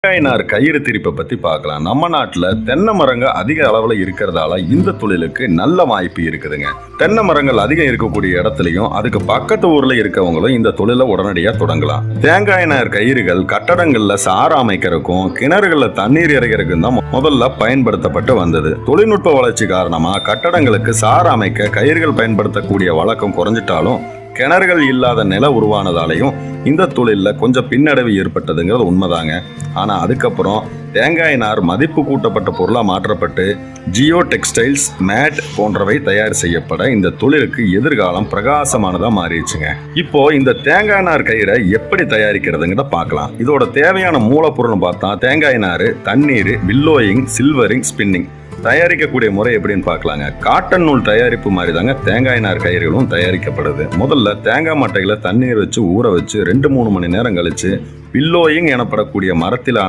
தேங்காய் நார் கயிறு திரிப்பை பத்தி பார்க்கலாம். நம்ம நாட்டுல தென்னை மரங்கள் அதிக அளவுல இருக்கிறதால இந்த தொழிலுக்கு நல்ல வாய்ப்பு இருக்குதுங்க. தென்னை மரங்கள் அதிகம் இருக்கக்கூடிய இடத்துலயும் அதுக்கு பக்கத்து ஊர்ல இருக்கவங்களும் இந்த தொழிலை உடனடியா தொடங்கலாம். தேங்காய் நார் கயிறுகள் கட்டடங்கள்ல சாறு அமைக்கிறதுக்கும் கிணறுகள்ல தண்ணீர் இறைக்கிறதுக்கும் தான் முதல்ல பயன்படுத்தப்பட்டு வந்தது. தொழில்நுட்ப வளர்ச்சி காரணமா கட்டடங்களுக்கு சாறு அமைக்க கயிறுகள் பயன்படுத்தக்கூடிய வழக்கம் குறைஞ்சிட்டாலும் கிணறுகள் இல்லாத நில உருவானதாலையும் இந்த தொழிலில் கொஞ்சம் பின்னடைவு ஏற்பட்டதுங்கிறது உண்மைதாங்க. ஆனால் அதுக்கப்புறம் தேங்காய் நார் மதிப்பு கூட்டப்பட்ட பொருளாக மாற்றப்பட்டு ஜியோ டெக்ஸ்டைல்ஸ், மேட் போன்றவை தயார் செய்யப்பட இந்த தொழிலுக்கு எதிர்காலம் பிரகாசமானதாக மாறிடுச்சுங்க. இப்போ இந்த தேங்காய் நார் கயிறை எப்படி தயாரிக்கிறதுங்கிறத பார்க்கலாம். இதோட தேவையான மூலப்பொருள்னு பார்த்தா தேங்காய் நார், தண்ணீர், வில்லோயிங், சில்வரிங், ஸ்பின்னிங். தயாரிக்கக்கூடிய முறை எப்படின்னு பார்க்கலாங்க. காட்டன் நூல் தயாரிப்பு மாதிரி தாங்க தேங்காய் நார் கயிறுகளும் தயாரிக்கப்படுது. முதல்ல தேங்காய் மட்டைகளை தண்ணீர் வச்சு ஊற வச்சு 2-3 மணி நேரம் கழிச்சு வில்லோயிங் எனப்படக்கூடிய மரத்திலான